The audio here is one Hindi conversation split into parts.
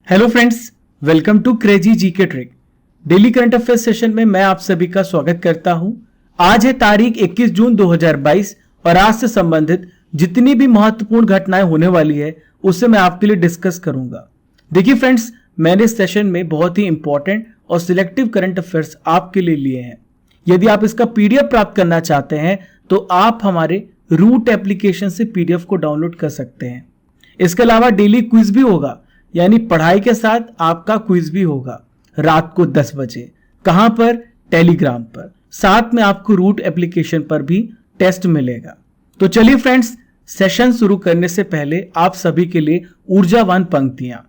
Hello friends, welcome to crazy GK trick. Daily current affair session में मैं आप सभी का स्वागत करता हूं। आज है तारीख 21 जून 2022 और आज से संबंधित जितनी भी महत्वपूर्ण घटनाएं होने वाली है उससे मैं आपके लिए डिस्कस करूंगा। देखिए फ्रेंड्स, मैंने इस सेशन में बहुत ही इंपॉर्टेंट और सिलेक्टिव करंट अफेयर्स आपके लिए लिए हैं। यदि आप इसका पीडीएफ प्राप्त करना चाहते हैं तो आप हमारे रूट एप्लीकेशन से पीडीएफ को डाउनलोड कर सकते हैं। इसके अलावा डेली क्विज भी होगा, यानी पढ़ाई के साथ आपका क्विज भी होगा रात को 10 बजे। कहां पर? टेलीग्राम पर। साथ में आपको रूट एप्लीकेशन पर भी टेस्ट मिलेगा। तो चलिए फ्रेंड्स, सेशन शुरू करने से पहले आप सभी के लिए ऊर्जावान पंक्तियां।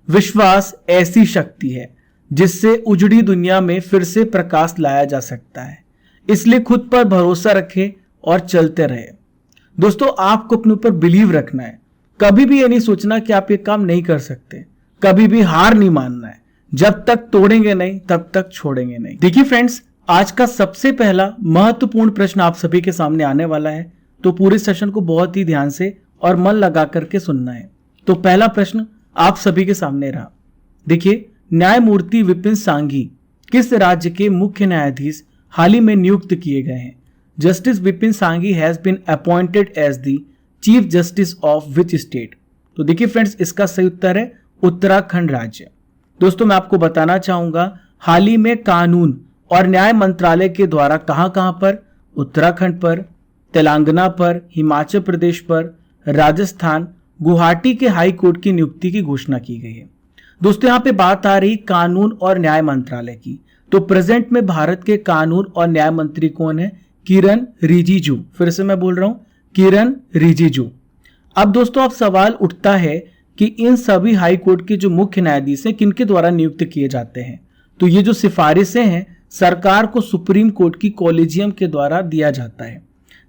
विश्वास ऐसी शक्ति है जिससे उजड़ी दुनिया में फिर से प्रकाश लाया जा सकता है, इसलिए खुद पर भरोसा रखें और चलते रहे। दोस्तों, आपको अपने ऊपर बिलीव रखना है। कभी भी ये नहीं सोचना कि आप ये काम नहीं कर सकते। कभी भी हार नहीं मानना है। जब तक तोड़ेंगे नहीं तब तक छोड़ेंगे नहीं। देखिए फ्रेंड्स, आज का सबसे पहला महत्वपूर्ण प्रश्न आप सभी के सामने आने वाला है, तो पूरे सेशन को बहुत ही ध्यान से और मन लगा करके सुनना है। तो पहला प्रश्न आप सभी के सामने रहा। देखिए, न्यायमूर्ति विपिन सांघी किस राज्य के मुख्य न्यायाधीश हाल ही में नियुक्त किए गए हैं? Justice Vipin Sanghi has been appointed as the chief justice of which state? तो देखिए फ्रेंड्स, इसका सही उत्तर है उत्तराखंड राज्य। दोस्तों, मैं आपको बताना चाहूंगा, हाल ही में कानून और न्याय मंत्रालय के द्वारा कहां कहां पर? उत्तराखंड पर, तेलंगाना पर, हिमाचल प्रदेश पर, राजस्थान, गुवाहाटी के हाई कोर्ट की नियुक्ति की घोषणा की गई है। दोस्तों, यहां पे बात आ रही कानून और न्याय मंत्रालय की। तो प्रेजेंट में भारत के कानून और न्याय मंत्री कौन है? किरण रिजिजू। फिर से मैं बोल रहा हूं, किरण रिजिजू। अब दोस्तों, अब सवाल उठता है कि इन सभी हाई कोर्ट के जो मुख्य न्यायाधीश हैं किनके द्वारा नियुक्त किए जाते हैं? तो ये जो सिफारिशें हैं सरकार को सुप्रीम कोर्ट की कॉलेजियम के द्वारा दिया जाता है,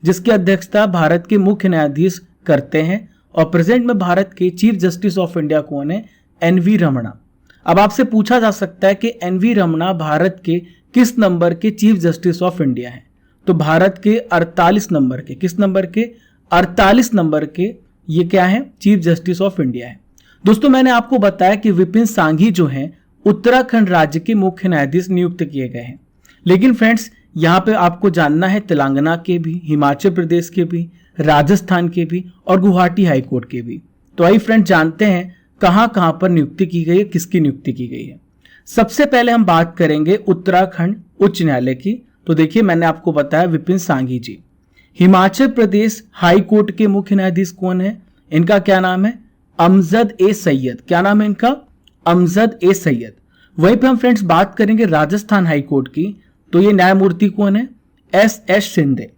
जिसकी अध्यक्षता भारत के मुख्य न्यायाधीश करते हैं। और प्रेजेंट में भारत के चीफ जस्टिस ऑफ इंडिया कौन है? एनवी रमणा। अब आपसे पूछा जा सकता है कि एनवी रमणा भारत के किस नंबर के चीफ जस्टिस ऑफ इंडिया हैं? तो भारत के 48 नंबर के, किस नंबर के? 48 नंबर के ये क्या है? चीफ जस्टिस ऑफ इंडिया है। दोस्तों, मैंने आपको बताया कि विपिन सांघी जो हैं उत्तराखंड राज्य के मुख्य न्यायाधीश नियुक्त किए गए हैं। लेकिन फ्रेंड्स, यहाँ पे आपको जानना है तेलंगाना के भी, हिमाचल प्रदेश के भी, राजस्थान के भी और गुवाहाटी हाईकोर्ट के भी। तो आइए फ्रेंड्स, जानते हैं कहां कहां पर नियुक्ति की गई है, किसकी नियुक्ति की गई है। सबसे पहले हम बात करेंगे उत्तराखंड उच्च न्यायालय की। तो देखिए, मैंने आपको बताया विपिन सांघी जी। हिमाचल प्रदेश हाई कोर्ट के मुख्य न्यायाधीश कौन है? इनका क्या नाम है? अमजद ए सैयद। क्या नाम है इनका? अमजद ए सैयद। वहीं पे हम फ्रेंड्स बात करेंगे राजस्थान हाई कोर्ट की। तो ये न्यायमूर्ति कौन है? S Shinde.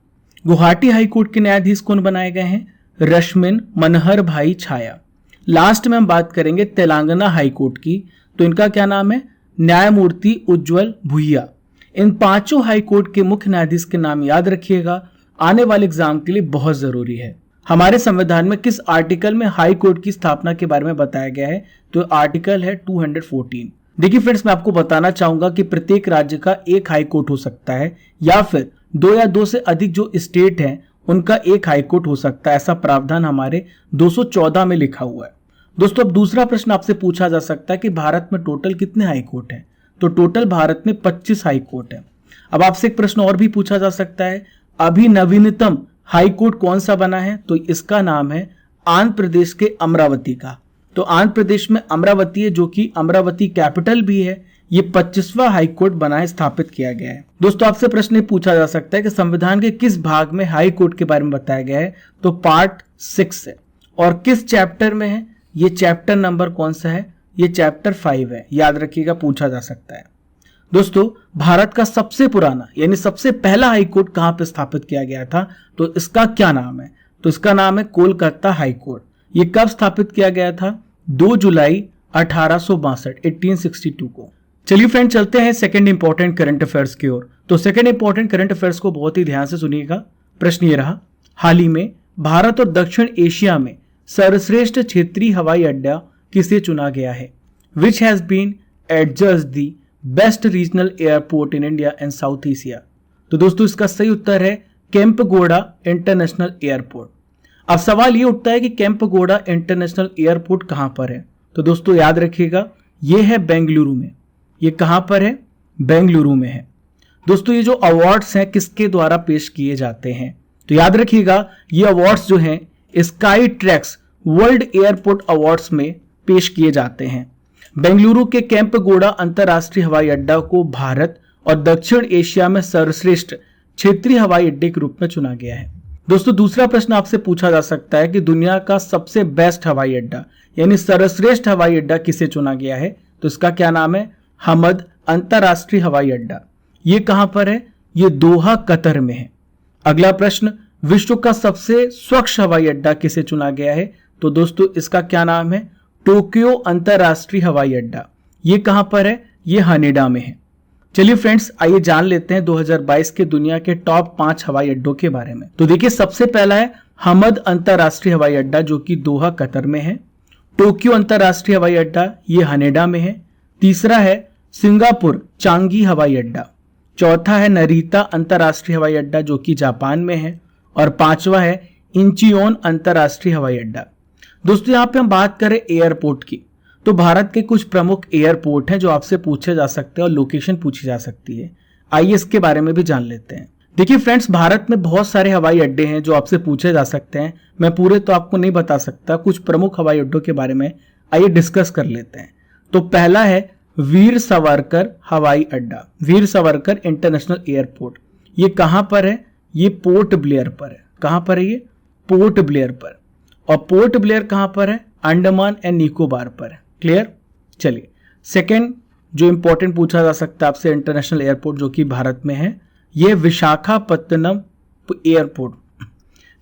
Guwahati high court के न्यायाधीश कौन बनाए गए हैं? रश्मिन मनहर भाई छाया। लास्ट में हम बात करेंगे तेलंगाना हाई कोर्ट की। तो इनका क्या नाम है? न्यायमूर्ति उज्जवल भुइया। इन पांचों हाई कोर्ट के मुख्य न्यायाधीश के नाम याद रखिएगा, आने वाले एग्जाम के लिए बहुत जरूरी है। हमारे संविधान में किस आर्टिकल में हाई कोर्ट की स्थापना के बारे में बताया गया है? तो आर्टिकल है 214। देखिए फ्रेंड्स, मैं आपको बताना चाहूंगा कि प्रत्येक राज्य का एक हाई कोर्ट हो सकता है, या फिर दो या दो से अधिक जो स्टेट हैं उनका एक हाई कोर्ट हो सकता है। ऐसा प्रावधान हमारे 214 में लिखा हुआ है। दोस्तों, अब दूसरा प्रश्न आपसे पूछा जा सकता है कि भारत में टोटल कितने हाई कोर्ट हैं? तो टोटल भारत में 25 हाई कोर्ट है। अब आपसे एक प्रश्न और भी पूछा जा सकता है, अभी नवीनतम हाई कोर्ट कौन सा बना है? तो इसका नाम है आंध्र प्रदेश के अमरावती का। तो आंध्र प्रदेश में अमरावती है, जो कि अमरावती कैपिटल भी है। ये 25वां हाई कोर्ट बना है, स्थापित किया गया है। दोस्तों, आपसे प्रश्न ये पूछा जा सकता है कि संविधान के किस भाग में हाई कोर्ट के बारे में बताया गया है? तो पार्ट 6 है। और किस चैप्टर में है? ये चैप्टर नंबर कौन सा है? ये चैप्टर 5 है। याद रखिएगा, पूछा जा सकता है। दोस्तों, भारत का सबसे पुराना यानी सबसे पहला हाई कोर्ट कहां पर स्थापित किया गया था? तो इसका क्या नाम है? तो इसका नाम है कोलकाता हाई कोर्ट। ये कब स्थापित किया गया था? 2 जुलाई 1862 को। चलिए फ्रेंड, चलते हैं सेकंड इंपॉर्टेंट करंट अफेयर्स की ओर। तो सेकंड इंपॉर्टेंट करंट अफेयर्स को बहुत ही ध्यान से सुनिएगा। प्रश्न ये रहा, हाल ही में भारत और दक्षिण एशिया में सर्वश्रेष्ठ क्षेत्रीय हवाई अड्डा किसे चुना गया है? Which has been adjust the best regional airport in India and South Asia? तो दोस्तों, इसका सही उत्तर है केम्पगोड़ा इंटरनेशनल एयरपोर्ट। अब सवाल ये उठता है कि केम्पगोड़ा इंटरनेशनल एयरपोर्ट कहां पर है? तो दोस्तों याद रखिएगा, ये है बेंगलुरु में। ये कहां पर है? बेंगलुरु में है। दोस्तों ये जो अवार्ड्स हैं किसके द्वारा पेश किए जाते हैं? तो याद रखिएगा, ये अवार्ड्स जो हैं sky tracks world airport awards में पेश किए जाते हैं। बेंगलुरु के केम्पेगौड़ा अंतर्राष्ट्रीय हवाई अड्डा को भारत और दक्षिण एशिया में सर्वश्रेष्ठ क्षेत्रीय हवाई अड्डे के रूप में चुना गया है। दोस्तों दूसरा प्रश्न आपसे पूछा जा सकता है कि दुनिया का सबसे बेस्ट हवाई अड्डा यानी सर्वश्रेष्ठ हवाई अड्डा किसे चुना गया है? तो इसका क्या नाम है? हमद अंतर्राष्ट्रीय हवाई अड्डा। ये कहां पर है? ये दोहा कतर में है। अगला प्रश्न, विश्व का सबसे स्वच्छ हवाई अड्डा किसे चुना गया है? तो दोस्तों इसका क्या नाम है? टोक्यो अंतर्राष्ट्रीय हवाई अड्डा। ये कहां पर है? ये हानेडा में है। चलिए फ्रेंड्स, आइए जान लेते हैं 2022 के दुनिया के टॉप 5 हवाई अड्डों के बारे में। तो देखिए, सबसे पहला है हमद अंतर्राष्ट्रीय हवाई अड्डा जो कि दोहा कतर में है। टोक्यो अंतर्राष्ट्रीय हवाई अड्डा ये हानेडा में है। तीसरा है सिंगापुर चांगी हवाई अड्डा। चौथा है नरीता अंतर्राष्ट्रीय हवाई अड्डा जो कि जापान में है। और पांचवा है इंचियोन अंतर्राष्ट्रीय हवाई अड्डा। दोस्तों यहाँ पे हम बात करें एयरपोर्ट की, तो भारत के कुछ प्रमुख एयरपोर्ट हैं जो आपसे पूछे जा सकते हैं और लोकेशन पूछी जा सकती है। आइए इसके बारे में भी जान लेते हैं। देखिए फ्रेंड्स, भारत में बहुत सारे हवाई अड्डे हैं जो आपसे पूछे जा सकते हैं। मैं पूरे तो आपको नहीं बता सकता, कुछ प्रमुख हवाई अड्डों के बारे में आइए डिस्कस कर लेते हैं। तो पहला है वीर सावरकर हवाई अड्डा, वीर सावरकर इंटरनेशनल एयरपोर्ट। ये कहां पर है? ये पोर्ट ब्लेयर पर है। कहां पर है ये? पोर्ट ब्लेयर पर। और पोर्ट ब्लेयर कहां पर है? अंडमान एंड निकोबार पर है। क्लियर? चलिए, सेकेंड जो इंपॉर्टेंट पूछा जा सकता है आपसे इंटरनेशनल एयरपोर्ट जो कि भारत में है, ये विशाखापत्तनम एयरपोर्ट।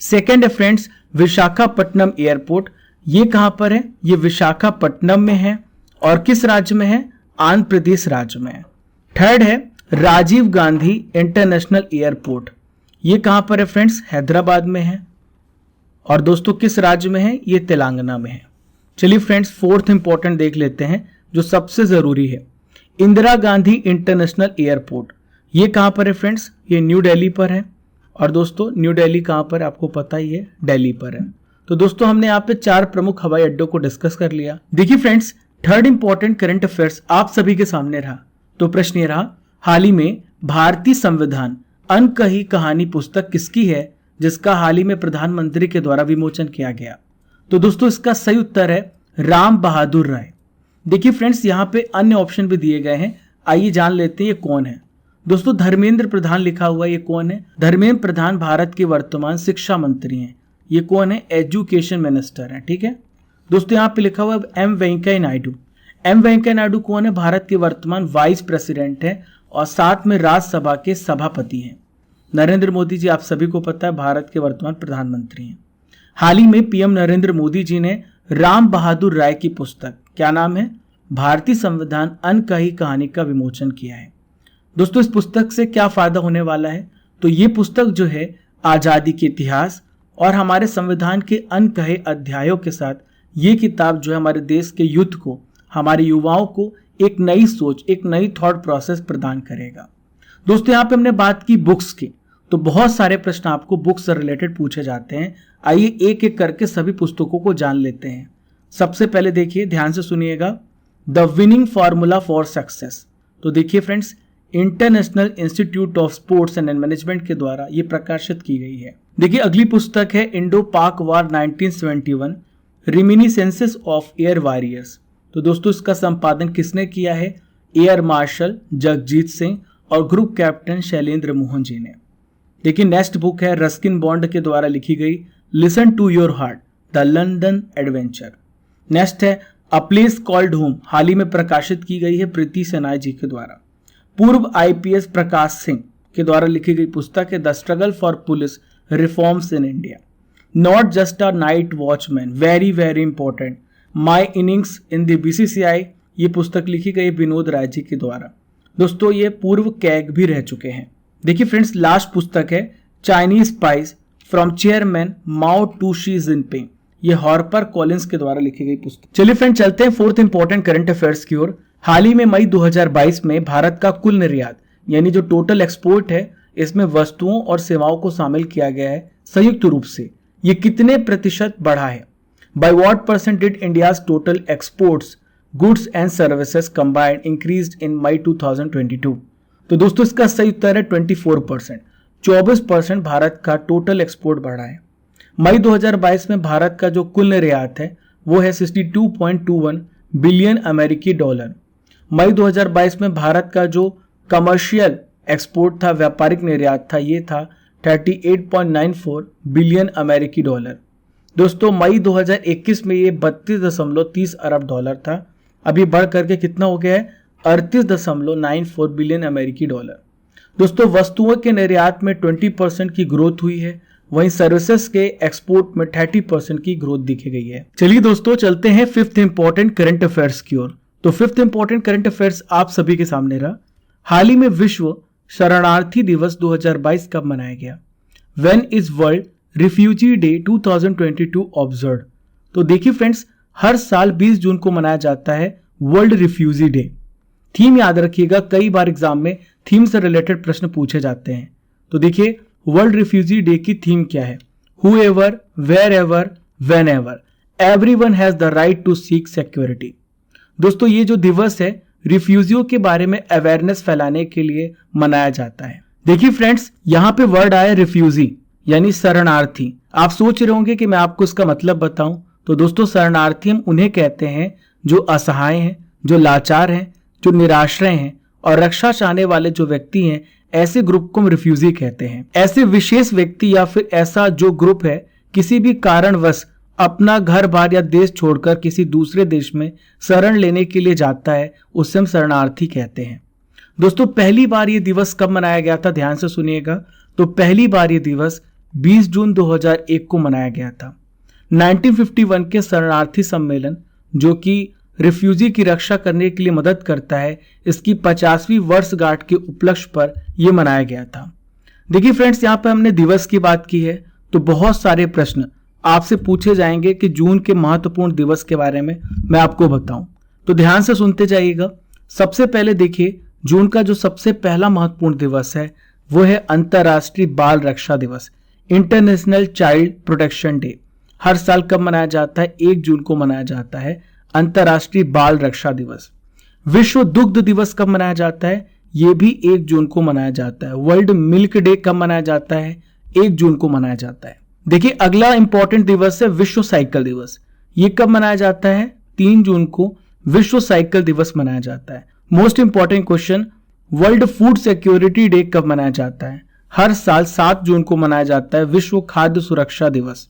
सेकेंड है फ्रेंड्स विशाखापट्टनम एयरपोर्ट। ये कहां पर है? ये विशाखापट्टनम में है। और किस राज्य में है? आंध्र प्रदेश राज्य में है। थर्ड है राजीव गांधी इंटरनेशनल एयरपोर्ट। ये कहां पर है फ्रेंड्स? हैदराबाद में है। और दोस्तों किस राज्य में है? ये तेलंगाना में है। चलिए फ्रेंड्स, फोर्थ इंपॉर्टेंट देख लेते हैं जो सबसे जरूरी है, इंदिरा गांधी इंटरनेशनल एयरपोर्ट। ये कहां पर है फ्रेंड्स? ये न्यू दिल्ली पर है। और दोस्तों न्यू दिल्ली कहां पर है? आपको पता ही है, दिल्ली पर है। तो दोस्तों हमने यहाँ पे 4 प्रमुख हवाई अड्डों को डिस्कस कर लिया। देखिए friends, third important current affairs आप सभी के सामने रहा। तो प्रश्न ये रहा, हाल ही में भारतीय संविधान अनकही कहानी पुस्तक किसकी है जिसका हाल ही में प्रधानमंत्री के द्वारा विमोचन किया गया? तो दोस्तों इसका सही उत्तर है राम बहादुर राय। देखिए फ्रेंड्स, यहाँ पे अन्य ऑप्शन भी दिए गए हैं, आइए जान लेते हैं ये कौन है। दोस्तों धर्मेंद्र प्रधान लिखा हुआ, ये कौन है? धर्मेंद्र प्रधान भारत के वर्तमान शिक्षा मंत्री हैं। ये कौन है? एजुकेशन मिनिस्टर है। ठीक है दोस्तों, यहाँ पे लिखा हुआ है एम वेंकैया नायडू। एम वेंकैया नायडू कौन है? भारत के वर्तमान वाइस प्रेसिडेंट है और साथ में राज्यसभा के सभापति हैं। नरेंद्र मोदी जी आप सभी को पता है भारत के वर्तमान प्रधानमंत्री हैं। हाल ही में पीएम नरेंद्र मोदी जी ने राम बहादुर राय की पुस्तक, क्या नाम है? भारतीय संविधान अनकही कहानी का विमोचन किया है। दोस्तों इस पुस्तक से क्या फायदा होने वाला है? तो ये पुस्तक जो है आजादी के इतिहास और हमारे संविधान के अनकहे अध्यायों के साथ ये किताब जो है हमारे देश के युद्ध को, हमारे युवाओं को एक नई सोच, एक नई थॉट प्रोसेस प्रदान करेगा। दोस्तों यहाँ पे हमने बात की बुक्स की, तो बहुत सारे प्रश्न आपको बुक्स से रिलेटेड पूछे जाते हैं। आइए एक एक करके सभी पुस्तकों को जान लेते हैं। सबसे पहले देखिए, ध्यान से सुनिएगा, the winning formula for success. तो देखिए friends, international institute of sports and management के द्वारा ये प्रकाशित की गई है। देखिए अगली पुस्तक है इंडो पाक वार 1971 रिमिनिसेंसेस ऑफ एयर वॉरियर्स। तो दोस्तों इसका संपादन किसने किया है? एयर मार्शल जगजीत सिंह और ग्रुप कैप्टन शैलेंद्र मोहन जी ने। देखिए नेक्स्ट बुक है रस्किन बॉन्ड के द्वारा लिखी गई listen to your heart the London adventure. Next है अ प्लेस कॉल्ड होम, हाल ही में प्रकाशित की गई है प्रीति सेनाय जी के द्वारा। पूर्व आईपीएस प्रकाश सिंह के द्वारा लिखी गई पुस्तक है the struggle for police reforms in India. Not just a night watchman, very very important, my innings in the BCCI, ये पुस्तक लिखी गई विनोद राय जी के द्वारा। दोस्तों ये पूर्व कैग भी रह चुके हैं। देखिए फ्रेंड्स, लास्ट पुस्तक है Chinese spice from chairman Mao to Xi Jinping, ये हॉर्पर कॉलिंस के द्वारा लिखी गई पुस्तक। चलिए फ्रेंड चलते हैं फोर्थ इंपॉर्टेंट करंट अफेयर्स की ओर। हाल ही में मई 2022 में भारत का कुल निर्यात यानी जो टोटल एक्सपोर्ट है इसमें वस्तुओं और सेवाओं को शामिल किया गया है संयुक्त रूप से। ये कितने प्रतिशत बढ़ा है? By what percent did India's total exports goods and services combined increased in May 2022? तो दोस्तों इसका सही उत्तर है 24%। 24% भारत का टोटल एक्सपोर्ट बढ़ा है। मई 2022 में भारत का जो कुल निर्यात है वो है 62.21 बिलियन अमेरिकी डॉलर। मई 2022 में भारत का जो कमर्शियल एक्सपोर्ट था, व्यापारिक निर्यात था, ये था 38.94 बिलियन अमेरिकी डॉलर। दोस्तों मई 2021 में ये 32.30 अरब डॉलर था, अभी बढ़ करके कितना हो गया है 38.94 बिलियन अमेरिकी डॉलर। दोस्तों वस्तुओं के निर्यात में 20% की ग्रोथ हुई है, वहीं सर्विसेज के एक्सपोर्ट में 30% की ग्रोथ दिखी गई है। चलिए दोस्तों चलते हैं फिफ्थ इंपॉर्टेंट करंट अफेयर्स की ओर। तो फिफ्थ इंपॉर्टेंट करंट अफेयर्स आप सभी के सामने रहा। हाल ही में विश्व शरणार्थी दिवस 2022 कब मनाया गया? When is world refugee day 2022 observed? तो देखिए फ्रेंड्स, हर साल 20 जून को मनाया जाता है वर्ल्ड रिफ्यूजी डे। थीम याद रखिएगा, कई बार एग्जाम में थीम से रिलेटेड प्रश्न पूछे जाते हैं। तो देखिए वर्ल्ड रिफ्यूजी डे की थीम क्या है? Whoever, wherever, whenever, everyone has the right to seek security. दोस्तों ये जो दिवस है रिफ्यूजियों के बारे में अवेयरनेस फैलाने के लिए मनाया जाता है। देखिए फ्रेंड्स, यहाँ पे वर्ड आया रिफ्यूजी यानी शरणार्थी। आप सोच रहे होंगे कि मैं आपको इसका मतलब बताऊं। तो दोस्तों शरणार्थी हम उन्हें कहते हैं जो असहाय हैं, जो लाचार हैं, जो निराश्रय हैं और रक्षा चाहने वाले जो व्यक्ति हैं, ऐसे ग्रुप को हम रिफ्यूजी कहते हैं। ऐसे विशेष व्यक्ति या फिर ऐसा जो ग्रुप है किसी भी कारणवश अपना घर बार या देश छोड़कर किसी दूसरे देश में शरण लेने के लिए जाता है, उससे हम शरणार्थी कहते हैं। दोस्तों पहली बार ये दिवस कब मनाया गया था? ध्यान से सुनिएगा। तो पहली बार ये दिवस 20 जून 2001 को मनाया गया था। 1951 के शरणार्थी सम्मेलन जो कि रिफ्यूजी की रक्षा करने के लिए मदद करता है, इसकी 50वीं वर्षगांठ के उपलक्ष्य पर यह मनाया गया था। देखिए फ्रेंड्स, यहाँ पर हमने दिवस की बात की है तो बहुत सारे प्रश्न आपसे पूछे जाएंगे कि जून के महत्वपूर्ण दिवस के बारे में मैं आपको बताऊं, तो ध्यान से सुनते जाइएगा। सबसे पहले देखिए जून का जो सबसे पहला महत्वपूर्ण दिवस है वो है अंतर्राष्ट्रीय बाल रक्षा दिवस, इंटरनेशनल चाइल्ड प्रोटेक्शन डे। हर साल कब मनाया जाता है? 1 जून को मनाया जाता है अंतर्राष्ट्रीय बाल रक्षा दिवस। विश्व दुग्ध दिवस कब मनाया जाता है? यह भी 1 जून को मनाया जाता है। वर्ल्ड मिल्क डे कब मनाया जाता है? 1 जून को मनाया जाता है। देखिए अगला इंपॉर्टेंट दिवस है विश्व साइकिल दिवस। ये कब मनाया जाता है? 3 जून को विश्व साइकिल दिवस मनाया जाता है। Most important question, world food security day कब मनाया जाता है? हर साल 7 जून को मनाया जाता है विश्व खाद्य सुरक्षा दिवस।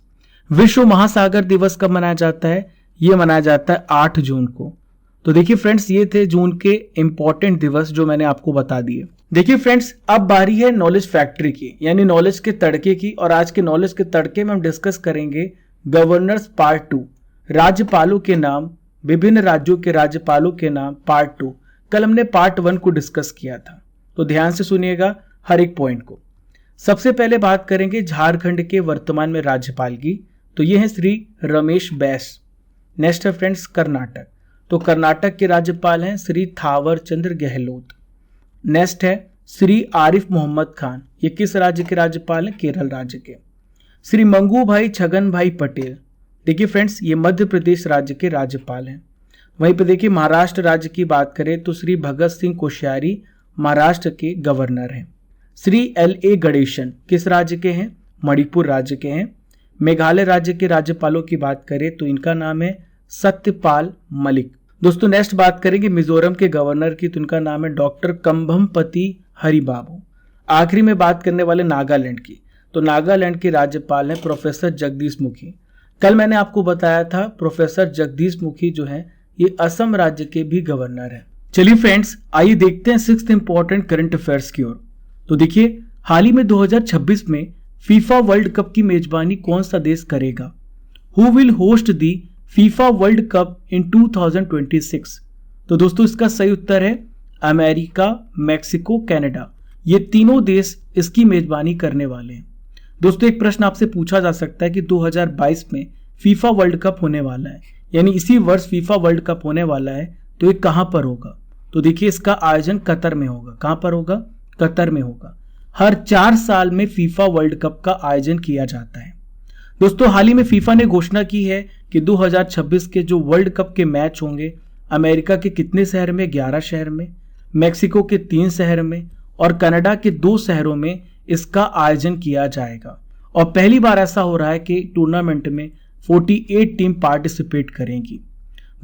विश्व महासागर दिवस कब मनाया जाता है? यह मनाया जाता है 8 जून को। तो देखिए फ्रेंड्स, ये थे जून के इंपॉर्टेंट दिवस जो मैंने आपको बता दिए। देखिए फ्रेंड्स, अब बारी है नॉलेज फैक्ट्री की, यानी नॉलेज के तड़के की। और आज के नॉलेज के तड़के में हम डिस्कस करेंगे गवर्नर्स पार्ट 2, राज्यपालों के नाम, विभिन्न राज्यों के राज्यपालों के नाम पार्ट 2। कल हमने पार्ट 1 को डिस्कस किया था, तो ध्यान से सुनिएगा हर एक पॉइंट को। सबसे पहले बात करेंगे झारखंड के वर्तमान में राज्यपाल की, तो ये है श्री रमेश बैस। नेक्स्ट है फ्रेंड्स कर्नाटक, तो कर्नाटक के राज्यपाल हैं श्री थावर चंद्र गहलोत। नेक्स्ट है श्री आरिफ मोहम्मद खान, ये किस राज्य के राज्यपाल हैं? केरल राज्य के। श्री मंगू भाई छगन भाई पटेल, देखिए फ्रेंड्स ये मध्य प्रदेश राज्य के राज्यपाल हैं। वहीं पे देखिए महाराष्ट्र राज्य की बात करें तो श्री भगत सिंह कोश्यारी महाराष्ट्र के गवर्नर हैं। श्री LA गणेशन किस राज्य के हैं? मणिपुर राज्य के हैं। मेघालय राज्य के राज्यपालों की बात करें तो इनका नाम है सत्यपाल मलिक। दोस्तों नेक्स्ट बात करेंगे मिजोरम के गवर्नर की, तो इनका नाम है डॉक्टर कंभमपति हरिबाबू। आखिरी में बात करने वाले नागालैंड की, तो नागालैंड के राज्यपाल हैं प्रोफेसर जगदीश मुखी। कल मैंने आपको बताया था प्रोफेसर जगदीश मुखी जो है ये असम राज्य के भी गवर्नर हैं। चलिए फ्रेंड्स, आइए देखते हैं सिक्स्थ इंपॉर्टेंट करंट अफेयर्स की ओर। तो देखिए हाल ही में 2026 में फीफा वर्ल्ड कप की मेजबानी कौन सा देश करेगा? Who will host the FIFA world cup in 2026? तो दोस्तों इसका सही उत्तर है अमेरिका, मैक्सिको, कनाडा। ये तीनों देश इसकी मेजबानी करने वाले हैं। दोस्तों एक प्रश्न आपसे पूछा जा सकता है कि 2022 में फीफा वर्ल्ड कप होने वाला है, यानी इसी वर्ष फीफा वर्ल्ड कप होने वाला है, तो ये कहां पर होगा? तो देखिए इसका आयोजन कतर में होगा। कहां पर होगा? कतर में होगा। हर 4 साल में फीफा वर्ल्ड कप का आयोजन किया जाता है। दोस्तों हाल ही में फीफा ने घोषणा की है कि 2026 के जो वर्ल्ड कप के मैच होंगे अमेरिका के कितने शहर में, 11 शहर में, मैक्सिको के 3 शहर में और कनाडा के 2 शहरों में इसका आयोजन किया जाएगा। और पहली बार ऐसा हो रहा है कि टूर्नामेंट में 48 टीम पार्टिसिपेट करेंगी।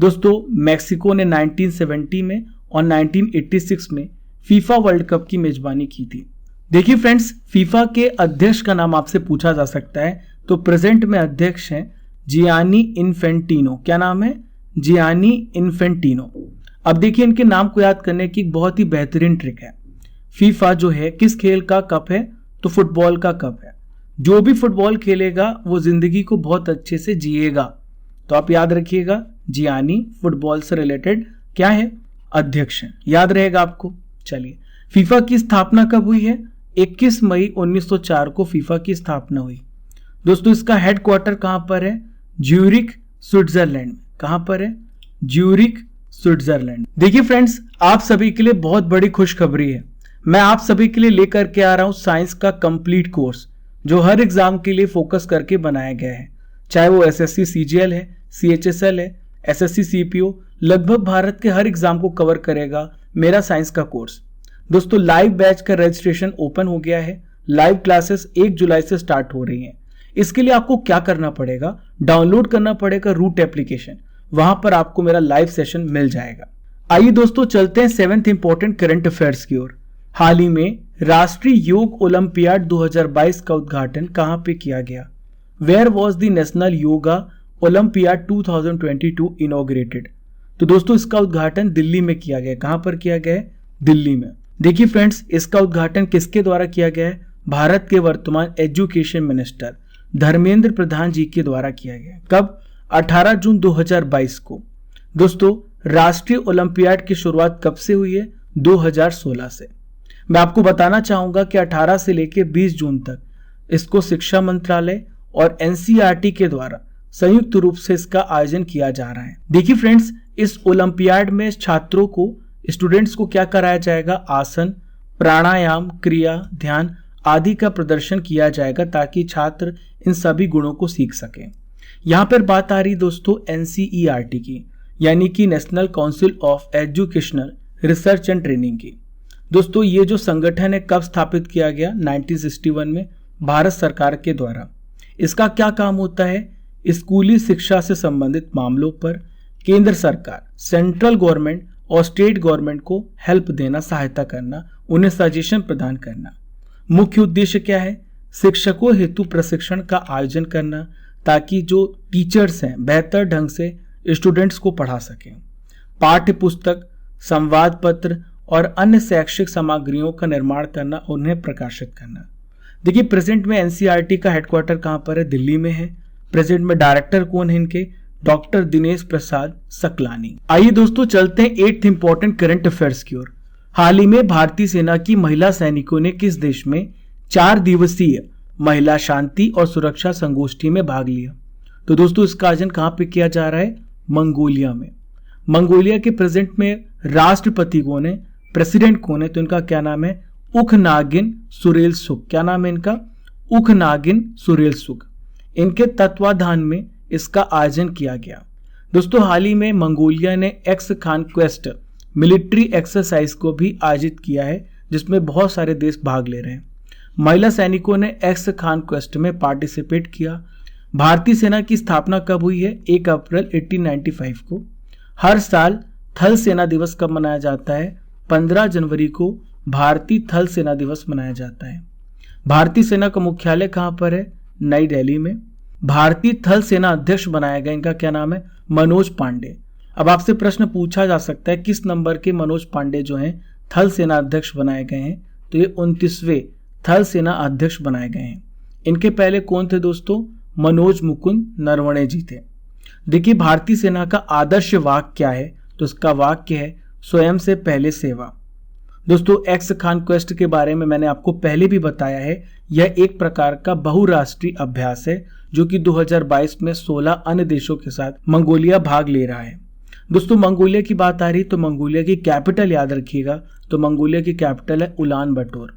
दोस्तों मैक्सिको ने 1970 में और 1986 में फीफा वर्ल्ड कप की मेजबानी की थी। देखिए फ्रेंड्स, फीफा के अध्यक्ष का नाम आपसे पूछा जा सकता है, तो प्रेजेंट में अध्यक्ष हैं जियानी इन्फेंटिनो। क्या नाम है? Gianni Infantino. अब देखिए इनके नाम को याद करने की एक बहुत ही बेहतरीन ट्रिक है। फीफा जो है किस खेल का कप है? तो फुटबॉल का कप है। जो भी फुटबॉल खेलेगा वो जिंदगी को बहुत अच्छे से जिएगा। तो आप याद रखिएगा, जियानी फुटबॉल से रिलेटेड क्या है? अध्यक्ष है। याद रहेगा आपको। चलिए, फीफा की स्थापना कब हुई है? 21 मई 1904 को फीफा की स्थापना हुई। दोस्तों इसका हेडक्वार्टर कहां पर है? ज्यूरिख, स्विट्जरलैंड में। कहां पर है? Zurich, Switzerland. देखिए फ्रेंड्स, आप सभी के लिए बहुत बड़ी खुशखबरी है। मैं आप सभी के लिए लेकर के आ रहा हूं साइंस का कंप्लीट कोर्स, जो हर एग्जाम के लिए फोकस करके बनाया गया है। चाहे वो एसएससी सीजीएल है, सीएचएसएल है, एसएससी सीपीओ, लगभग भारत के हर एग्जाम को कवर करेगा मेरा साइंस का कोर्स। दोस्तों लाइव बैच का रजिस्ट्रेशन ओपन हो गया है। लाइव क्लासेस 1 जुलाई से स्टार्ट हो रही हैं। इसके लिए आपको क्या करना पड़ेगा? डाउनलोड करना पड़ेगा रूट एप्लीकेशन। वहां पर आपको मेरा लाइव सेशन मिल जाएगा। आइए दोस्तों चलते हैं 7th इंपॉर्टेंट करंट अफेयर्स की ओर। हाल ही में राष्ट्रीय योग ओलंपियाड 2022 का उद्घाटन कहां पे किया गया? Where was the national yoga olympiad 2022 inaugurated? तो दोस्तों इसका उद्घाटन दिल्ली में किया गया। कहां पर किया गया है? दिल्ली में। देखिए फ्रेंड्स, इसका उद्घाटन किसके द्वारा किया गया है? भारत के वर्तमान एजुकेशन मिनिस्टर धर्मेंद्र प्रधान जी के द्वारा किया गया। कब? 18 जून 2022 को। दोस्तों राष्ट्रीय ओलंपियाड की शुरुआत कब से हुई है? 2016 से। मैं आपको बताना चाहूंगा कि 18 से लेकर 20 जून तक इसको शिक्षा मंत्रालय और एनसीईआरटी के द्वारा संयुक्त रूप से इसका आयोजन किया जा रहा है। देखिए फ्रेंड्स, इस ओलंपियाड में छात्रों को, स्टूडेंट्स को क्या कराया जाएगा? आसन, प्राणायाम, क्रिया, ध्यान आदि का प्रदर्शन किया जाएगा ताकि छात्र इन सभी गुणों को सीख सकें। यहाँ पर बात आ रही दोस्तों एनसीईआरटी की, यानी कि national council of educational research and training की। दोस्तों ये जो संगठन है कब स्थापित किया गया? 1961 में भारत सरकार के द्वारा। इसका क्या काम होता है? स्कूली शिक्षा से संबंधित मामलों पर केंद्र सरकार, सेंट्रल गवर्नमेंट और स्टेट गवर्नमेंट को हेल्प देना, सहायता करना, उन्हें सजेशन प्रदान करना। मुख्य उद्देश्य क्या है? शिक्षकों हेतु प्रशिक्षण का आयोजन करना ताकि जो टीचर्स हैं बेहतर ढंग से स्टूडेंट्स को पढ़ा सकें। पाठ्य पुस्तक, संवाद पत्र और अन्य शैक्षिक सामग्रियों का निर्माण करना, उन्हें प्रकाशित करना। देखिए प्रेजेंट में एनसीईआरटी का हेडक्वार्टर कहां पर है? दिल्ली में है। प्रेजेंट में डायरेक्टर कौन है इनके? डॉक्टर दिनेश प्रसाद सकलानी। आइए दोस्तों चलते हैं 8th इंपॉर्टेंट करंट अफेयर्स की ओर। हाल ही में भारतीय सेना की महिला सैनिकों ने किस देश में 4 दिवसीय महिला शांति और सुरक्षा संगोष्ठी में भाग लिया? तो दोस्तों इसका आयोजन कहां पे किया जा रहा है? मंगोलिया में। मंगोलिया के प्रेजेंट में राष्ट्रपति कौन है? प्रेसिडेंट कौन है? तो इनका क्या नाम है? उखनागिन सुरेलसुख। क्या नाम है इनका? उखनागिन सुरेलसुख। इनके तत्वाधान में इसका आयोजन किया गया। दोस्तों हाल ही में मंगोलिया ने एक्स कॉन्क्वेस्ट मिलिट्री एक्सरसाइज को भी आयोजित किया है, जिसमें बहुत सारे देश भाग ले रहे हैं। महिला सैनिकों ने एक्स कॉन्क्वेस्ट में पार्टिसिपेट किया। भारतीय सेना की स्थापना कब हुई है? 1 अप्रैल 1895 को। हर साल थल सेना दिवस कब मनाया जाता है? 15 जनवरी को भारतीय थल सेना दिवस मनाया जाता है। भारतीय सेना का मुख्यालय कहां पर है? नई दिल्ली में। भारतीय थल सेना अध्यक्ष बनाया गया, इनका क्या नाम है? मनोज पांडे। अब आपसे प्रश्न पूछा जा सकता है किस नंबर के मनोज पांडे जो हैं थल सेना अध्यक्ष बनाए गए हैं? तो ये 29वें थल सेना अध्यक्ष बनाए गए हैं। इनके पहले कौन थे दोस्तों? मनोज मुकुंद नरवणे जी थे। देखिए भारतीय सेना का आदर्श वाक्य क्या है? तो इसका वाक्य है स्वयं से पहले सेवा। दोस्तों एक्स कॉन्क्वेस्ट के बारे में मैंने आपको पहले भी बताया है। यह एक प्रकार का बहुराष्ट्रीय अभ्यास है जो कि 2022 में 16 अन्य देशों के साथ मंगोलिया भाग ले रहा है। दोस्तों मंगोलिया की बात आ रही तो मंगोलिया की कैपिटल याद रखिएगा। तो मंगोलिया की कैपिटल है उलान बटोर।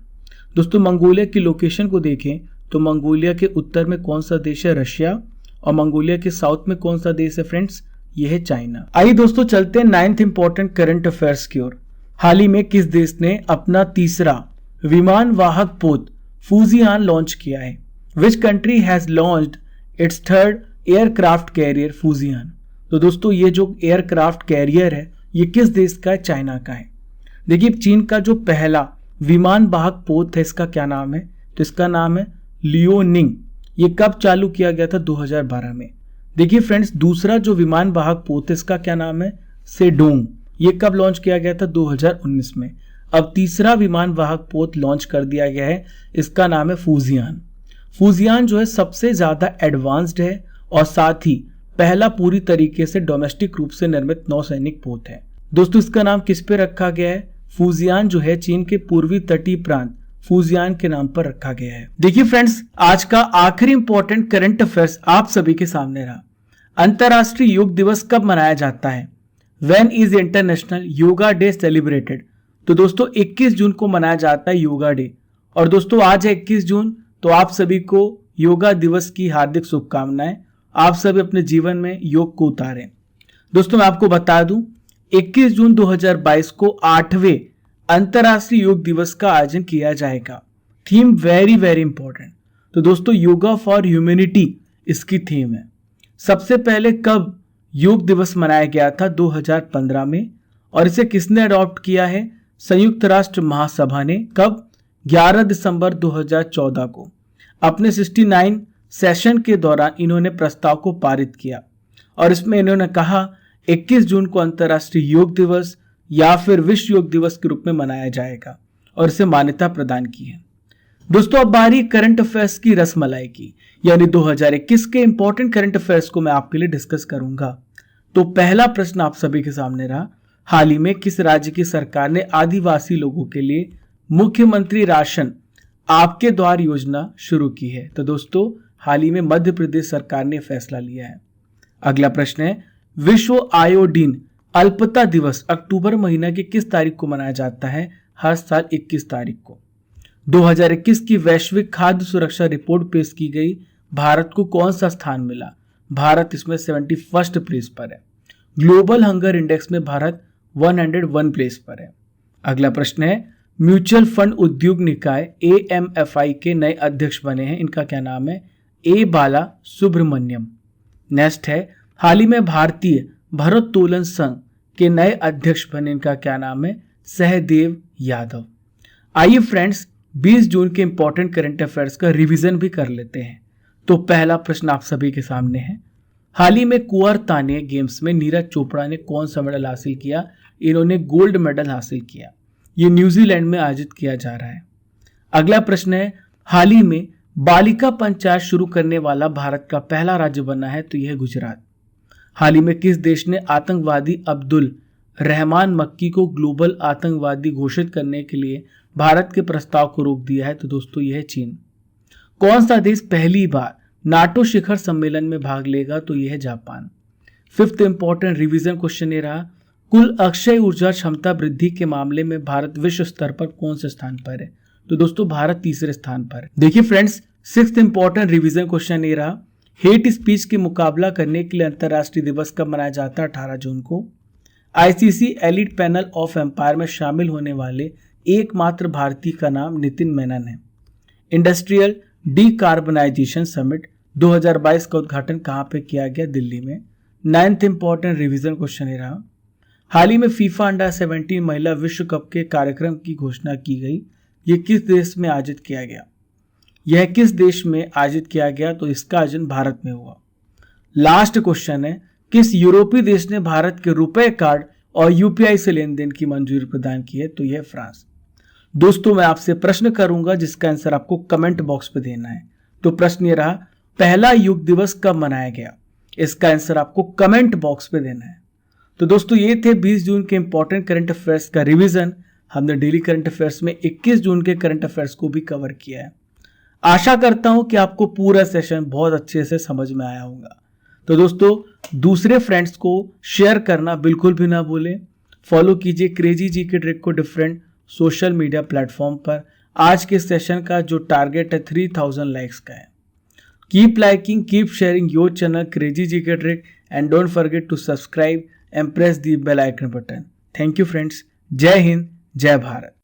दोस्तों मंगोलिया की लोकेशन को देखें तो मंगोलिया के उत्तर में कौन सा देश है? रशिया, और मंगोलिया के साउथ में कौन सा देश है फ्रेंड्स? ये है चाइना। आइए दोस्तों चलते हैं 9th इंपॉर्टेंट करंट अफेयर्स की ओर। हाल ही में किस देश ने अपना तीसरा विमान वाहक पोत फूजियान लॉन्च किया है? Which country has launched it's third aircraft carrier Fujian? तो दोस्तों ये जो एयरक्राफ्ट कैरियर है ये किस देश का है? चाइना का है। देखिए चीन का जो पहला विमान वाहक पोत है इसका क्या नाम है? तो इसका नाम है लियोनिंग। ये कब चालू किया गया था? 2012 में। देखिए फ्रेंड्स दूसरा जो विमान वाहक पोत है इसका क्या नाम है? सेडोंग। ये कब लॉन्च किया गया था? 2019 में। अब तीसरा विमान वाहक पोत लॉन्च कर दिया गया है, इसका नाम है फूजियान। फूजियान जो है सबसे ज्यादा एडवांस्ड है और साथ ही पहला पूरी तरीके से डोमेस्टिक रूप से निर्मित नौसैनिक पोत है। दोस्तों इसका नाम किस पे रखा गया है? फूजियान जो है चीन के पूर्वी तटीय प्रांत फूजियान के नाम पर रखा गया है। देखिए फ्रेंड्स आज का आखिरी इंपॉर्टेंट करंट अफेयर्स आप सभी के सामने रहा। अंतरराष्ट्रीय योग दिवस कब मनाया जाता है? When is international yoga day celebrated? तो दोस्तों 21 जून को मनाया जाता है योगा डे। और दोस्तों आज है 21 जून, तो आप सभी को योगा दिवस की हार्दिक शुभकामनाएं। आप सभी अपने जीवन में योग को उतारें। दोस्तों मैं आपको बता दूं 21 जून 2022 को 8वें अंतरराष्ट्रीय योग दिवस का आयोजन किया जाएगा। Theme very very important. तो दोस्तों योगा फॉर ह्यूमैनिटी इसकी थीम है। सबसे पहले कब योग दिवस मनाया गया था? 2015 में। और इसे किसने अडॉप्ट किया है? संयुक्त राष्ट्र महासभा ने। कब? 11 दिसंबर 2014 को। अपने 69 सेशन के दौरान इन्होंने प्रस्ताव को पारित किया और इसमें इन्होंने कहा 21 जून को अंतरराष्ट्रीय योग दिवस या फिर विश्व योग दिवस के रूप में मनाया जाएगा और इसे मान्यता प्रदान की है। दोस्तों अब बारी करंट अफेयर्स की रसमलाई की, यानी 2021 के इंपॉर्टेंट करंट अफेयर्स को मैं आपके लिए डिस्कस करूंगा। तो पहला प्रश्न आप सभी के सामने रहा, हाल ही में किस राज्य की सरकार ने आदिवासी लोगों के लिए मुख्यमंत्री राशन आपके द्वार योजना शुरू की है? तो दोस्तों हाल ही में मध्य प्रदेश सरकार ने फैसला लिया है। अगला प्रश्न है विश्व आयोडीन अल्पता दिवस अक्टूबर महीना की किस तारीख को मनाया जाता है? हर साल 21 तारीख को। 2021 की वैश्विक खाद्य सुरक्षा रिपोर्ट पेश की गई। भारत को कौन सा स्थान मिला? भारत इसमें 71st प्लेस पर है। ग्लोबल हंगर इंडेक्स में भारत 101 प्लेस पर है। अगला प्रश्न है म्यूचुअल फंड उद्योग निकाय AMFI के नए अध्यक्ष बने हैं, इनका क्या नाम है? A Bala Subramaniam. नेक्स्ट है हाल ही में भारतीय भारोत्तोलन संघ के नए अध्यक्ष बने, इनका क्या नाम है? सहदेव यादव। आइए फ्रेंड्स 20 जून के इंपॉर्टेंट करंट अफेयर्स का रिवीजन भी कर लेते हैं। तो पहला प्रश्न आप सभी के सामने है, हाल ही में कुआरताने गेम्स में नीरज चोपड़ा ने कौन सा मेडल हासिल किया? इन्होंने गोल्ड मेडल हासिल किया। ये न्यूजीलैंड में आयोजित किया जा रहा है। अगला प्रश्न है हाल ही में बालिका पंचायत शुरू करने वाला भारत का पहला राज्य बना है, तो यह है गुजरात। हाल ही में किस देश ने आतंकवादी अब्दुल रहमान मक्की को ग्लोबल आतंकवादी घोषित करने के लिए भारत के प्रस्ताव को रोक दिया है? तो दोस्तों यह है चीन। कौन सा देश पहली बार नाटो शिखर सम्मेलन में भाग लेगा? तो यह है Japan. 5th important revision question ये रहा, कुल अक्षय ऊर्जा क्षमता वृद्धि के मामले में भारत विश्व स्तर पर कौन से स्थान पर है? तो दोस्तों भारत तीसरे स्थान पर है। देखिए friends 6th important revision question ये रहा, हेट स्पीच की मुकाबला करने के लिए अंतरराष्ट्रीय दिवस कब मनाया जाता है? 18 जून को। ICC elite panel of umpire में शामिल होने वाले एकमात्र भारतीय का नाम नितिन मेनन है। इंडस्ट्रियल डीकार्बनाइजेशन समिट 2022 का उद्घाटन कहां पे किया गया? दिल्ली में। 9th इंपॉर्टेंट रिवीजन क्वेश्चन ये रहा, हाल ही में फीफा अंडर 17 महिला विश्व कप के कार्यक्रम की घोषणा की गई। ये किस देश में आयोजित किया गया? यह किस देश में आयोजित किया गया? तो इसका आयोजन भारत में हुआ। लास्ट क्वेश्चन है, किस यूरोपीय देश ने भारत के रुपए कार्ड और UPI से लेन देन की मंजूरी प्रदान की है? तो यह फ्रांस। दोस्तों मैं आपसे प्रश्न करूंगा जिसका आंसर आपको कमेंट बॉक्स पे देना है। तो प्रश्न ये रहा, पहला योग दिवस कब मनाया गया? इसका आंसर आपको कमेंट बॉक्स पे देना है। तो दोस्तों ये थे 20 जून के इंपॉर्टेंट करंट अफेयर्स का रिवीजन। हमने डेली करंट अफेयर्स में 21 जून के करंट अफेयर्स को भी कवर किया है। आशा करता हूं कि आपको पूरा सेशन बहुत अच्छे से समझ में आया होगा। तो दोस्तों दूसरे फ्रेंड्स को शेयर करना बिल्कुल भी ना भूलें। फॉलो कीजिए क्रेजी जीके ट्रिक को डिफरेंट सोशल मीडिया प्लेटफॉर्म पर। आज के सेशन का जो टारगेट है 3000 लाइक्स का है। Keep liking, keep sharing your channel Crazy GK Trick and don't forget to subscribe and press the bell icon button. Thank you friends. जय हिंद, जय भारत.